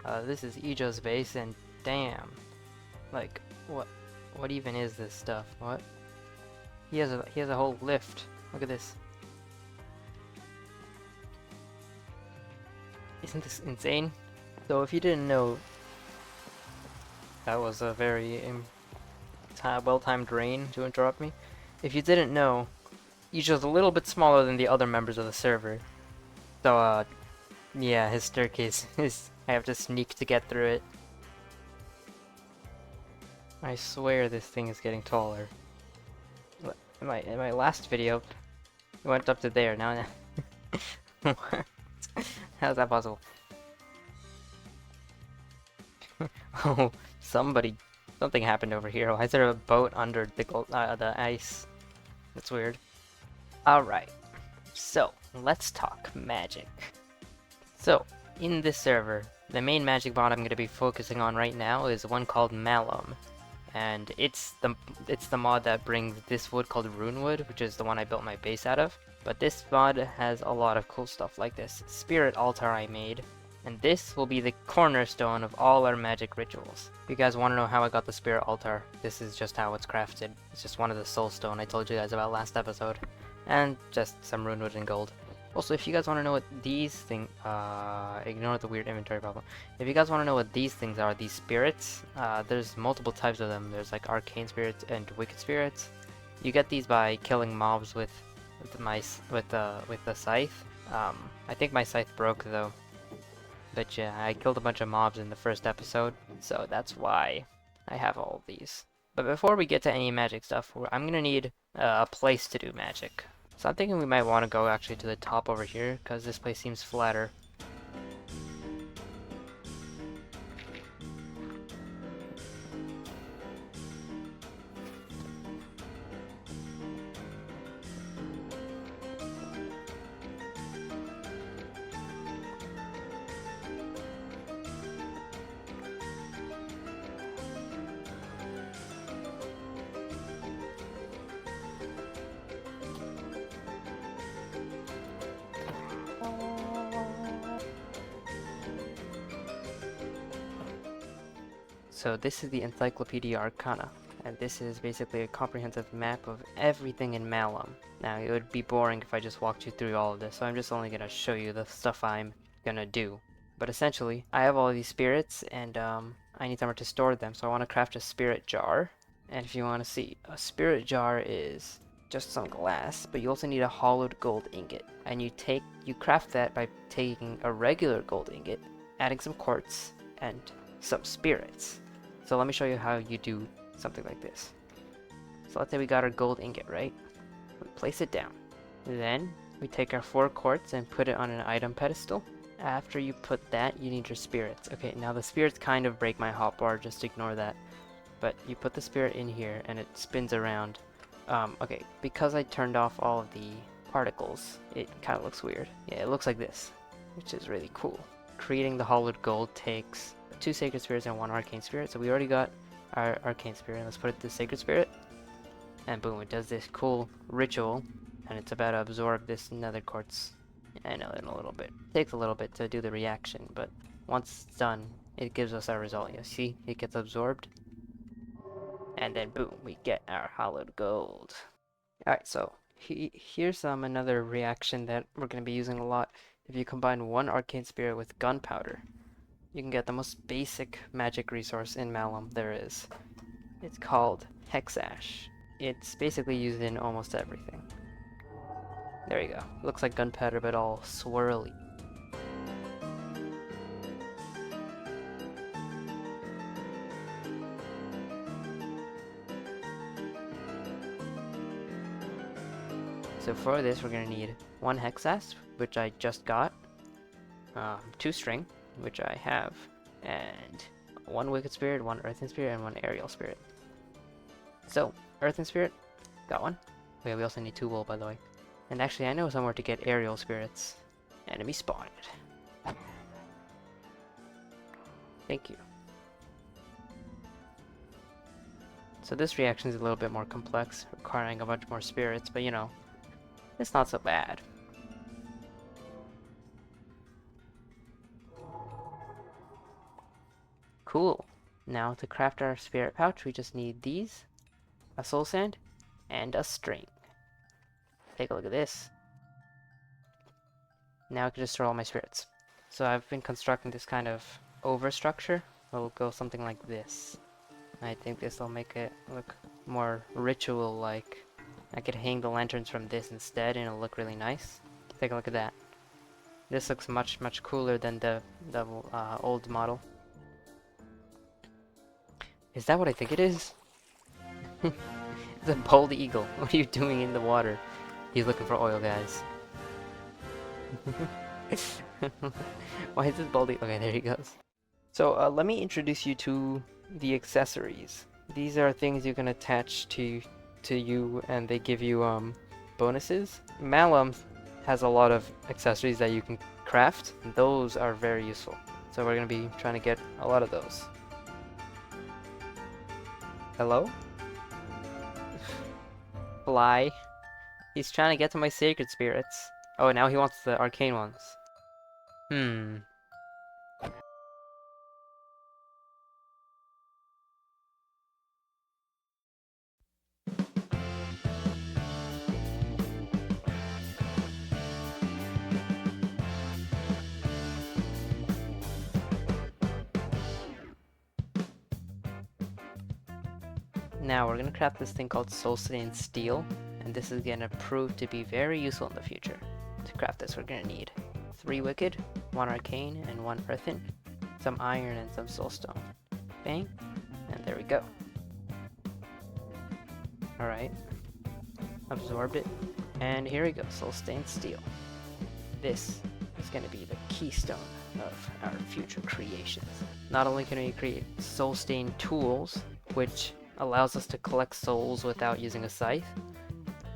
This is Ijo's base, and damn, like, what even is this stuff? What? He has a whole lift. Look at this. Isn't this insane? So if you didn't know, that was a very well-timed rain to interrupt me. If you didn't know, Ijo's a little bit smaller than the other members of the server. So, yeah, his staircase is... I have to sneak to get through it. I swear this thing is getting taller. In my last video, it went up to there. Now, what? How's that possible? Oh, something happened over here. Why is there a boat under the ice? That's weird. Alright, so let's talk magic. So, in this server, the main magic mod I'm going to be focusing on right now is one called Malum. And it's the mod that brings this wood called Runewood, which is the one I built my base out of. But this mod has a lot of cool stuff like this spirit altar I made. And this will be the cornerstone of all our magic rituals. If you guys want to know how I got the spirit altar, this is just how it's crafted. It's just one of the soul stone I told you guys about last episode. And just some runewood and gold. Also, if you guys want to know what these things, ignore the weird inventory problem. If you guys want to know what these things are, these spirits, there's multiple types of them. There's like arcane spirits and wicked spirits. You get these by killing mobs with the scythe. I think my scythe broke though. But yeah, I killed a bunch of mobs in the first episode, so that's why I have all of these. But before we get to any magic stuff, I'm gonna need a place to do magic. So I'm thinking we might want to go actually to the top over here, because this place seems flatter. So this is the Encyclopedia Arcana, and this is basically a comprehensive map of everything in Malum. Now, it would be boring if I just walked you through all of this, so I'm just only going to show you the stuff I'm gonna do. But essentially, I have all of these spirits, and I need somewhere to store them, so I want to craft a spirit jar. And if you want to see, a spirit jar is just some glass, but you also need a hollowed gold ingot. And you craft that by taking a regular gold ingot, adding some quartz, and some spirits. So let me show you how you do something like this. So let's say we got our gold ingot, right? We place it down. Then we take our 4 quartz and put it on an item pedestal. After you put that, you need your spirits. Okay, now the spirits kind of break my hotbar, just ignore that. But you put the spirit in here and it spins around. Okay, because I turned off all of the particles, it kind of looks weird. Yeah, it looks like this, which is really cool. Creating the hollowed gold takes 2 sacred spirits and 1 arcane spirit. So we already got our arcane spirit. Let's put it to sacred spirit. And boom, it does this cool ritual. And it's about to absorb this nether quartz. I know, in a little bit. It takes a little bit to do the reaction, but once it's done, it gives us our result. You see, it gets absorbed. And then boom, we get our hollowed gold. Alright, so here's another reaction that we're going to be using a lot. If you combine 1 arcane spirit with gunpowder, you can get the most basic magic resource in Malum there is. It's called Hexash. It's basically used in almost everything. There you go. Looks like gunpowder, but all swirly. So for this, we're going to need 1 Hexash, which I just got, 2 string, which I have, and 1 wicked spirit, 1 earthen spirit, and 1 aerial spirit. So, earthen spirit, got 1. Okay, we also need 2 wool, by the way. And actually, I know somewhere to get aerial spirits. Enemy spotted. Thank you. So this reaction is a little bit more complex, requiring a bunch more spirits, but you know, it's not so bad. Cool. Now to craft our spirit pouch, we just need these, a soul sand, and a string. Take a look at this. Now I can just store all my spirits. So I've been constructing this kind of overstructure. It'll go something like this. I think this will make it look more ritual-like. I could hang the lanterns from this instead and it'll look really nice. Take a look at that. This looks much, much cooler than the old model. Is that what I think it is? It's a bald eagle. What are you doing in the water? He's looking for oil, guys. Why is this bald eagle? Okay, there he goes. So let me introduce you to the accessories. These are things you can attach to you, and they give you bonuses. Malum has a lot of accessories that you can craft, and those are very useful. So we're gonna be trying to get a lot of those. Hello? Fly. He's trying to get to my sacred spirits. Oh, now he wants the arcane ones. Now we're gonna craft this thing called Soul-Stained Steel, and this is gonna prove to be very useful in the future. To craft this, we're gonna need 3 Wicked, 1 Arcane, and 1 Earthen, some Iron, and some Soulstone. Bang, and there we go. Alright, absorbed it, and here we go, Soul-Stained Steel. This is gonna be the keystone of our future creations. Not only can we create soul-stained tools, which allows us to collect souls without using a scythe,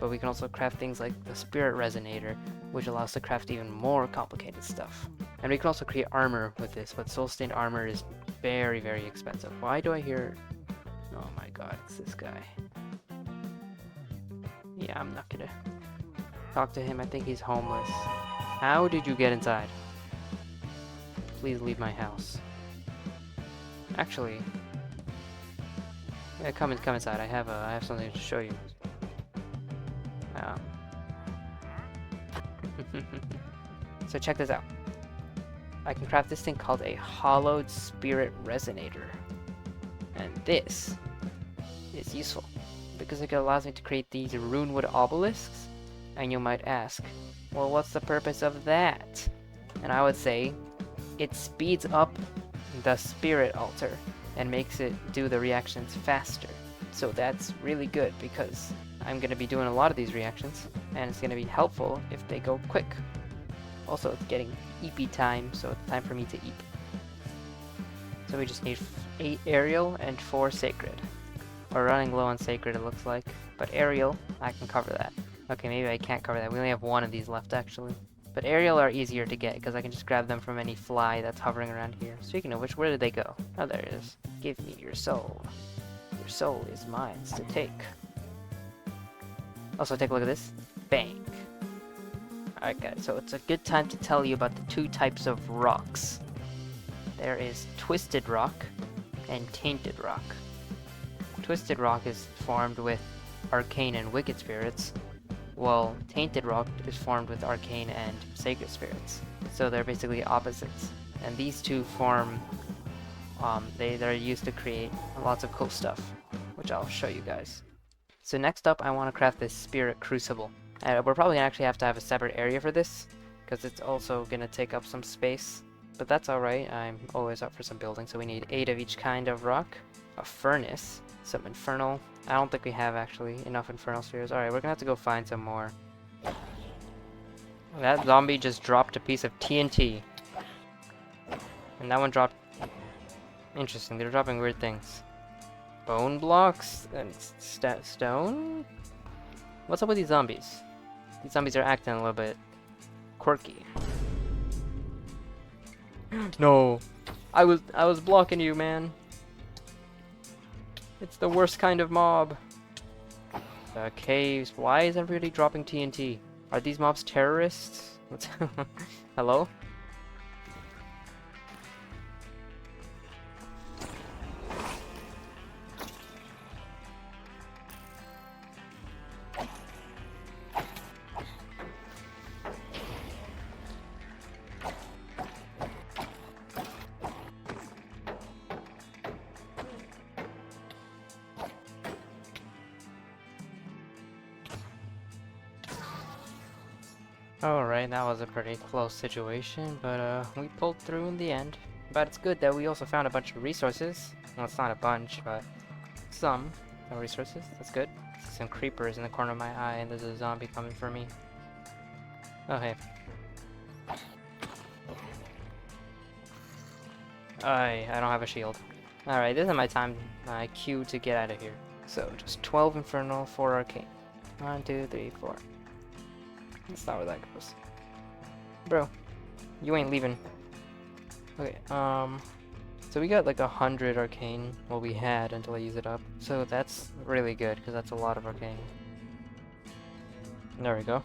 but we can also craft things like the Spirit Resonator, which allows us to craft even more complicated stuff. And we can also create armor with this, but soul-stained armor is very, very expensive. Why do I hear... Oh my god, it's this guy. Yeah, I'm not gonna talk to him. I think he's homeless. How did you get inside? Please leave my house. Actually... Yeah, come inside. I have something to show you. So check this out. I can craft this thing called a Hollowed Spirit Resonator, and this is useful because it allows me to create these runewood obelisks. And you might ask, well, what's the purpose of that? And I would say, it speeds up the spirit altar and makes it do the reactions faster. So that's really good because I'm going to be doing a lot of these reactions, and it's going to be helpful if they go quick. Also, it's getting eepy time, so it's time for me to eep. So we just need 8 aerial and 4 sacred. We're running low on sacred, it looks like, but aerial, I can cover that. Okay, maybe I can't cover that. We only have 1 of these left, actually. But aerial are easier to get because I can just grab them from any fly that's hovering around here. Speaking of which, where did they go? Oh, there it is. Give me your soul. Your soul is mine to take. Also, take a look at this. Bang. Alright guys, so it's a good time to tell you about the 2 types of rocks. There is Twisted Rock and Tainted Rock. Twisted Rock is formed with Arcane and Wicked Spirits, while Tainted Rock is formed with Arcane and Sacred Spirits. So they're basically opposites. And these 2 form, they're used to create lots of cool stuff, which I'll show you guys. So next up, I want to craft this Spirit Crucible. We're probably gonna actually have to have a separate area for this, because it's also gonna take up some space. But that's alright, I'm always up for some building. So we need 8 of each kind of rock, a furnace, some infernal. I don't think we have actually enough infernal spheres. Alright, we're gonna have to go find some more. That zombie just dropped a piece of TNT. And that one dropped... Interesting, they're dropping weird things. Bone blocks and stone? What's up with these zombies? These zombies are acting a little bit quirky. No! I was blocking you, man. It's the worst kind of mob. Caves. Why is everybody dropping TNT? Are these mobs terrorists? Hello? Alright, that was a pretty close situation, but we pulled through in the end. But it's good that we also found a bunch of resources. Well, it's not a bunch, but some resources. That's good. See some creepers in the corner of my eye, and there's a zombie coming for me. Oh, hey. I don't have a shield. Alright, this is my time, my cue to get out of here. So, just 12 Infernal, 4 Arcane. 1, 2, 3, 4. That's not where that goes. Bro, you ain't leaving. Okay, so we got like 100 Arcane, well we had until I use it up. So that's really good, because that's a lot of Arcane. There we go.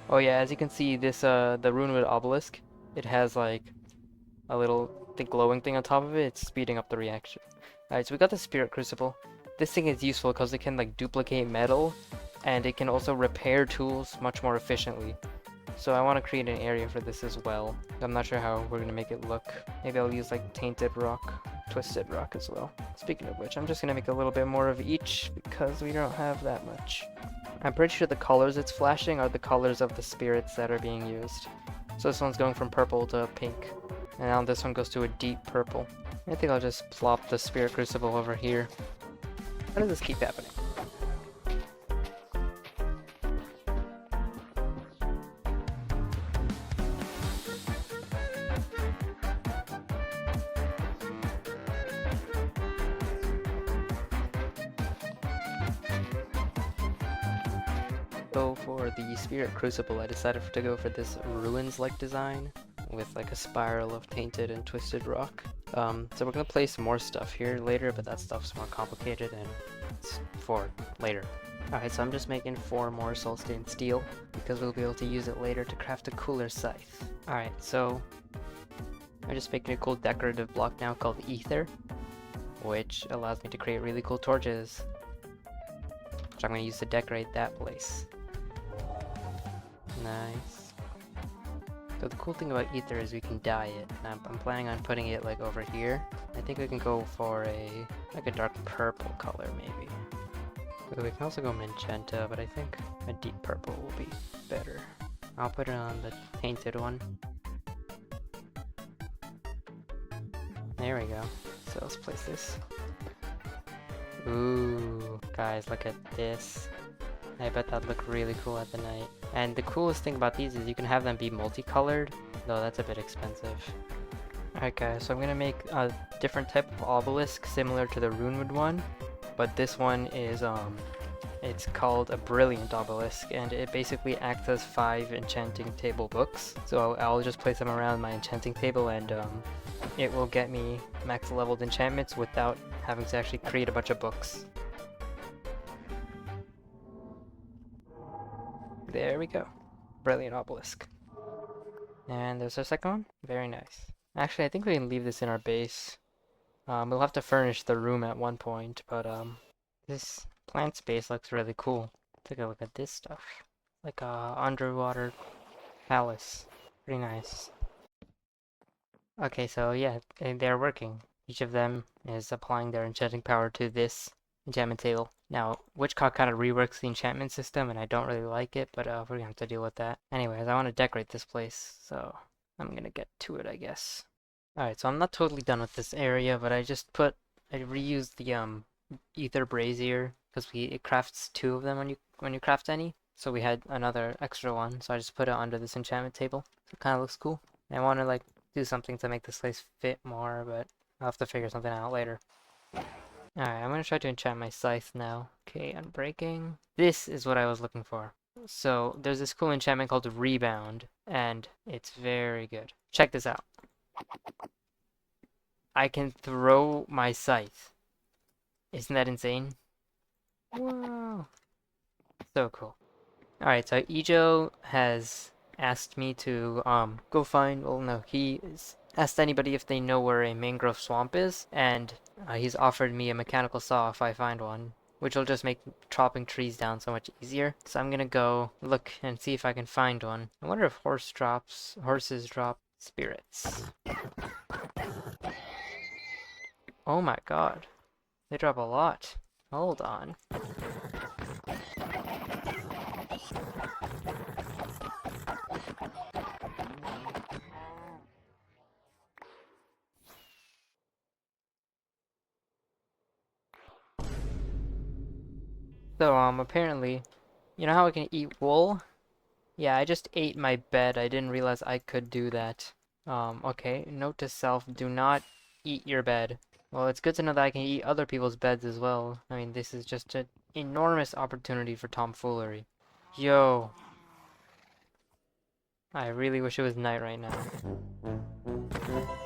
Oh yeah, as you can see, this, the Runewood Obelisk, it has like a little glowing thing on top of it. It's speeding up the reaction. Alright, so we got the Spirit Crucible. This thing is useful because it can like duplicate metal, and it can also repair tools much more efficiently. So I want to create an area for this as well. I'm not sure how we're going to make it look. Maybe I'll use like Tainted Rock, Twisted Rock as well. Speaking of which, I'm just going to make a little bit more of each because we don't have that much. I'm pretty sure the colors it's flashing are the colors of the spirits that are being used. So this one's going from purple to pink. And now this one goes to a deep purple. I think I'll just plop the Spirit Crucible over here. How does this keep happening? So for the Spirit Crucible, I decided to go for this ruins-like design with like a spiral of tainted and twisted rock. So we're gonna place more stuff here later, but that stuff's more complicated and it's for later. Alright, so I'm just making 4 more soul-stained steel because we'll be able to use it later to craft a cooler scythe. Alright, so I'm just making a cool decorative block now called Ether, which allows me to create really cool torches, which I'm gonna use to decorate that place. Nice. So the cool thing about Ether is we can dye it. I'm planning on putting it like over here. I think we can go for like a dark purple color maybe. We can also go magenta, but I think a deep purple will be better. I'll put it on the painted one. There we go. So let's place this. Ooh, guys, look at this. I bet that'd look really cool at the night. And the coolest thing about these is you can have them be multicolored, though that's a bit expensive. Alright guys, so I'm gonna make a different type of obelisk similar to the Runewood one, but this one is, it's called a Brilliant Obelisk, and it basically acts as 5 enchanting table books. So I'll just place them around my enchanting table, and it will get me max leveled enchantments without having to actually create a bunch of books. There we go. Brilliant Obelisk. And there's our second one. Very nice. Actually, I think we can leave this in our base. We'll have to furnish the room at one point, but this plant space looks really cool. Take a look at this stuff. Like a underwater palace. Pretty nice. Okay, so yeah, they're working. Each of them is applying their enchanting power to this enchantment table. Now, Witchcog kind of reworks the enchantment system, and I don't really like it, but we're gonna have to deal with that. Anyways, I want to decorate this place, so I'm gonna get to it, I guess. Alright, so I'm not totally done with this area, but I reused the Ether Brazier, because it crafts 2 of them when you craft any. So we had another extra one, so I just put it under this enchantment table. So it kind of looks cool. I want to like do something to make this place fit more, but I'll have to figure something out later. Alright, I'm gonna try to enchant my scythe now. Okay, unbreaking. This is what I was looking for. So, there's this cool enchantment called Rebound, and it's very good. Check this out. I can throw my scythe. Isn't that insane? Whoa. So cool. Alright, so Ijo has asked me to go find, well no, he asked anybody if they know where a mangrove swamp is, and he's offered me a mechanical saw if I find one, which will just make chopping trees down so much easier. So I'm gonna go look and see if I can find one. I wonder if horses drop spirits. Oh my god, they drop a lot. Hold on. So, apparently, you know how I can eat wool? Yeah, I just ate my bed. I didn't realize I could do that. Okay, note to self, do not eat your bed. Well, it's good to know that I can eat other people's beds as well. I mean, this is just an enormous opportunity for tomfoolery. Yo, I really wish it was night right now.